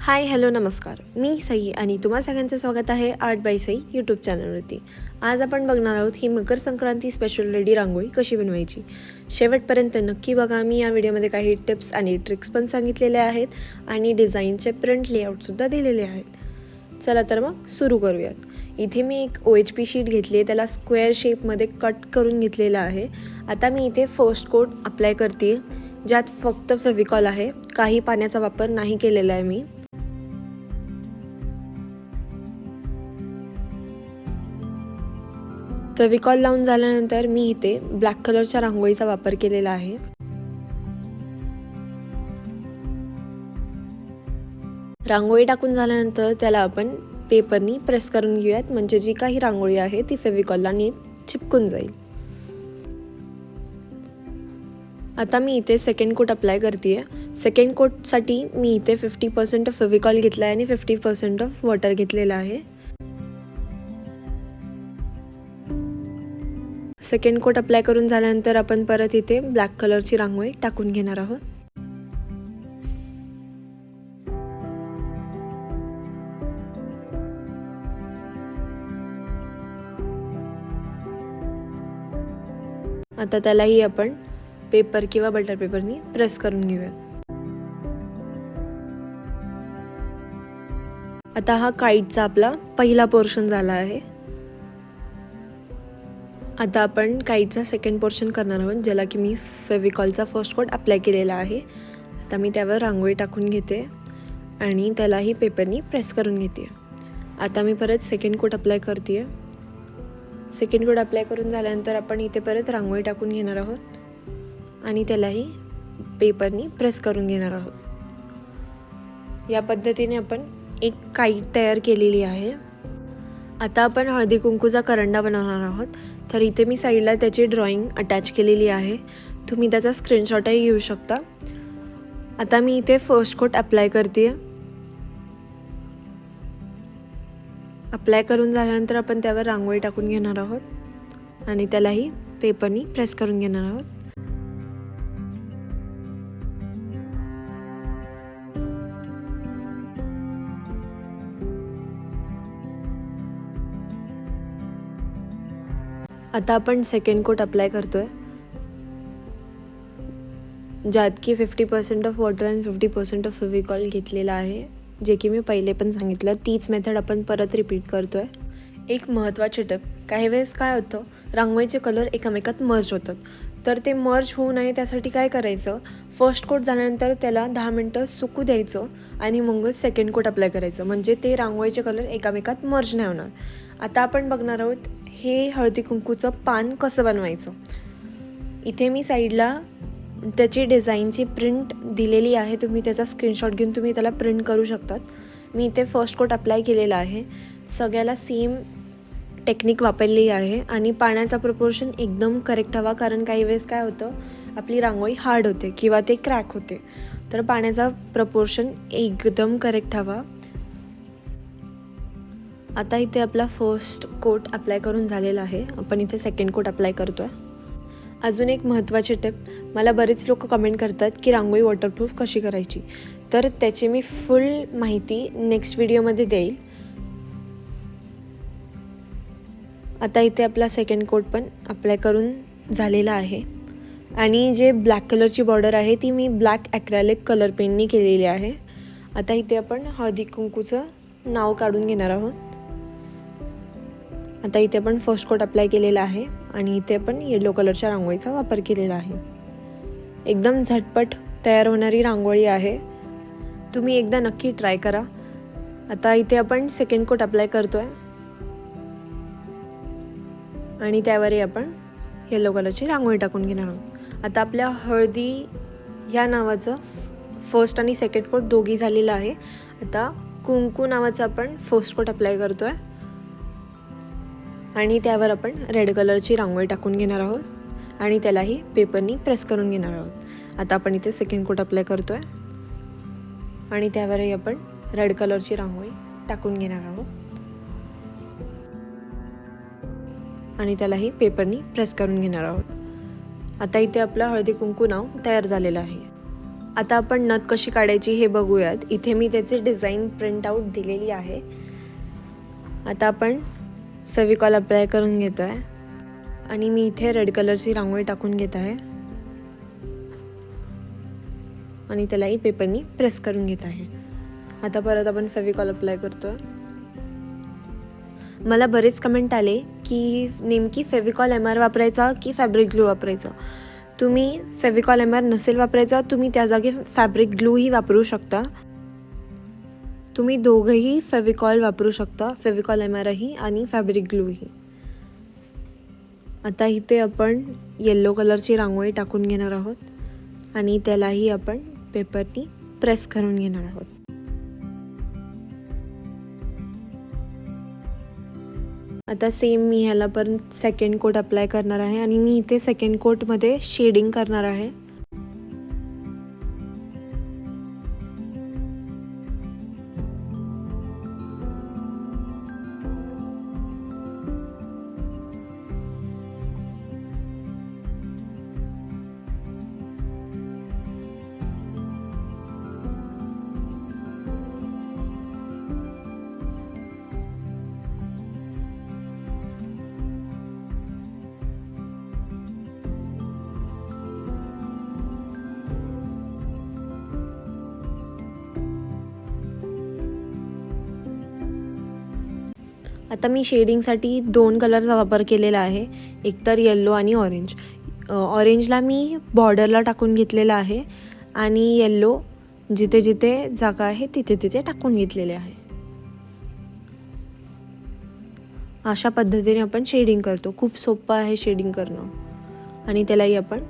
Hi hello नमस्कार, मी सई आणि तुम्हा सगळ्यांचं स्वागत आहे आर्ट बाय सई यूट्यूब चॅनलवरती. आज आपण बघणार आहोत ही मकर संक्रांती स्पेशल रेडी रांगोळी कशी बनवायची. शेवटपर्यंत नक्की बघा. मी या व्हिडिओमध्ये काही टिप्स आणि ट्रिक्स पण सांगितलेले आहेत आणि डिझाईनचे प्रिंट लेआउटसुद्धा दिलेले आहेत. चला तर मग सुरू करूयात. इथे मी एक OHP शीट घेतली आहे, त्याला स्क्वेअर शेपमध्ये कट करून घेतलेला आहे. आता मी इथे फर्स्ट कोट अप्लाय करते, ज्यात फक्त फेविकॉल आहे. काही पाण्याचा वापर नाही केलेला आहे मी. फेविकॉल लावून झाल्यानंतर मी इथे ब्लॅक कलरच्या रांगोळीचा वापर केलेला आहे. रांगोळी टाकून झाल्यानंतर त्याला आपण पेपरनी प्रेस करून घेऊयात, म्हणजे जी काही रांगोळी आहे ती फेविकॉलला नीट चिपकून जाईल. आता मी इथे सेकंड कोट अप्लाय करते. सेकंड कोटसाठी मी इथे 50% फेविकॉल घेतला आहे आणि 50% वॉटर घेतलेला आहे. सेकंड कोट अप्लाय करून झाल्यानंतर आपण परत इथे ब्लॅक कलरची रांगोळी टाकून घेणार आहोत. आता त्यालाही आपण पेपर किंवा बटर पेपरनी प्रेस करून घेऊया. आता हा काईटचा आपला पहिला पोर्शन झाला आहे. आता आपण काईटचा सेकंड पोर्शन करणार आहोत, ज्याला की मी फेविकॉलचा फर्स्ट कोट अप्लाय केलेला आहे. आता मी त्यावर रांगोळी टाकून घेते आणि त्यालाही पेपरनी प्रेस करून घेते. आता मी परत सेकंड कोट अप्लाय करते. सेकंड कोट अप्लाय करून झाल्यानंतर आपण इथे परत रांगोळी टाकून घेणार आहोत आणि त्यालाही पेपरनी प्रेस करून घेणार आहोत. या पद्धतीने आपण एक काईट तयार केलेली आहे. आता आपण हळदी कुंकूचा करंडा बनवणार आहोत. तर इथे मी साईडला त्याची ड्रॉइंग अटॅच केलेली आहे, तुम्ही त्याचा स्क्रीनशॉटही घेऊ शकता. आता मी इथे फर्स्ट कोट अप्लाय करते. अप्लाय करून झाल्यानंतर आपण त्यावर रांगोळी टाकून घेणार आहोत आणि त्यालाही पेपरनी प्रेस करून घेणार आहोत. आता आपण सेकंड कोट अप्लाय करतोय, ज्यात की 50% of water and 50% of Fevicol घेतलेला आहे, जे की मी पहिले पण सांगितलं. तीच मेथड आपण परत रिपीट करतोय. एक महत्त्वाची टिप, काही वेळेस काय होतं, रांगोळीचे कलर एकमेकात मर्ज होतात. तर ते मर्ज होऊ नये त्यासाठी काय करायचं, फर्स्ट कोट झाल्यानंतर त्याला 10 मिनटं सुकू द्यायचं आणि मगच सेकंड कोट अप्लाय करायचं, म्हणजे ते रांगोळीचे कलर एकमेकात मर्ज नाही होणार. आता आपण बघणार आहोत हे हळदी कुंकूचं पान कसं बनवायचं. इथे मी साईडला त्याची डिझाईनची प्रिंट दिलेली आहे, तुम्ही त्याचा स्क्रीनशॉट घेऊन तुम्ही त्याला प्रिंट करू शकतात. मी इथे फर्स्ट कोट अप्लाय केलेला आहे. सगळ्याला सेम टेक्निक वापरली आहे आणि पाण्याचा प्रपोर्शन एकदम करेक्ट हवा, कारण काही वेळेस काय होतं, आपली रांगोळी हार्ड होते किंवा ते क्रॅक होते. तर पाण्याचा प्रपोर्शन एकदम करेक्ट हवा. आता इथे आपला फर्स्ट कोट अप्लाय करून झालेला आहे. आपण इथे सेकंड कोट अप्लाय करतो आहे. अजून एक महत्त्वाची टिप, मला बरेच लोक कमेंट करतात की रांगोळी वॉटरप्रूफ कशी करायची, तर त्याची मी फुल माहिती नेक्स्ट व्हिडिओमध्ये देईल. आता इथे आपला सेकंड कोट पण अप्लाय करून झालेला आहे आणि जे ब्लॅक कलरची बॉर्डर आहे ती मी ब्लॅक ॲक्रेलिक कलर पेननी केलेली आहे. आता इथे आपण हळदी कुंकूचं नाव काढून घेणार आहोत. आता इथे आपण फर्स्ट कोट अप्लाय केलेला आहे आणि इथे आपण येलो कलरच्या रांगोळीचा वापर केलेला आहे. एकदम झटपट तयार होणारी रांगोळी आहे, तुम्ही एकदा नक्की ट्राय करा. आता इथे आपण सेकंड कोट अप्लाय करतो आहे आणि त्यावरही आपण येलो कलरची रांगोळी टाकून घेणार आहोत. आता आपल्या हळदी ह्या नावाचं फर्स्ट आणि सेकंड कोट दोघी झालेलं आहे. आता कुंकू नावाचं आपण फर्स्ट कोट अप्लाय करतो आहे आणि त्यावर आपण रेड कलरची रांगोळी टाकून घेणार आहोत आणि त्यालाही पेपरनी प्रेस करून घेणार आहोत. आता आपण इथे सेकंड कोट अप्लाय करतो आहे आणि त्यावरही आपण रेड कलरची रांगोळी टाकून घेणार आहोत आणि त्यालाही पेपरनी प्रेस करून घेणार आहोत. आता इथे आपलं हळदी कुंकू नाव तयार झालेलं आहे. आता आपण नथ कशी काढायची हे बघूयात. इथे मी त्याचे डिझाईन प्रिंट आऊट दिलेली आहे. आता आपण फेविकॉल अप्लाय करून घेतो आहे आणि मी इथे रेड कलरची रांगोळी टाकून घेत आहे आणि त्यालाही पेपरनी प्रेस करून घेत आहे. आता परत आपण फेविकॉल अप्लाय करतो आहे. मला बरेच कमेंट आले की नेमकी फेविकॉल MR वापरायचा की फॅब्रिक ग्लू वापरायचा. तुम्ही फेविकॉल MR नसेल वापरायचा, तुम्ही त्या जागी फॅब्रिक ग्लूही वापरू शकता. तुम्ही दोघंही फेविकॉल वापरू शकता, फेविकॉल MRही आणि फॅब्रिक ग्लूही. आता इथे आपण येलो कलरची रांगोळी टाकून घेणार आहोत आणि त्यालाही आपण पेपरनी प्रेस करून घेणार आहोत. आता सेम मी ह्याला पण सेकंड कोट अप्लाय करणार आहे आणि मी इथे सेकंड कोटमध्ये शेडिंग करणार आहे. आता मी शेडिंगसाठी 2 कलरचा वापर केलेला आहे, एकतर येल्लो आणि ऑरेंज. ऑरेंजला मी बॉर्डरला टाकून घेतलेला आहे आणि येल्लो जिथे जिथे जागा आहे तिथे तिथे टाकून घेतलेले आहे. अशा पद्धतीने आपण शेडिंग करतो. खूप सोपं आहे शेडिंग करणं आणि त्यालाही आपण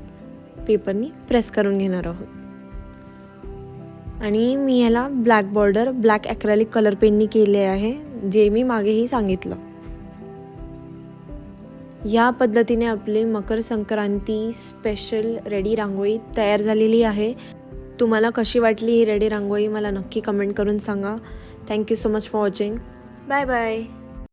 पेपरनी प्रेस करून घेणार आहोत. आणि मी ह्याला black border black acrylic colour पेननी केले आहे, जे मी मागेही सांगितलं. या पद्धतीने आपली मकर संक्रांती स्पेशल रेडी रांगोळी तयार झालेली आहे. तुम्हाला कशी वाटली ही रेडी रांगोळी मला नक्की कमेंट करून सांगा. Thank you so much for watching. Bye bye.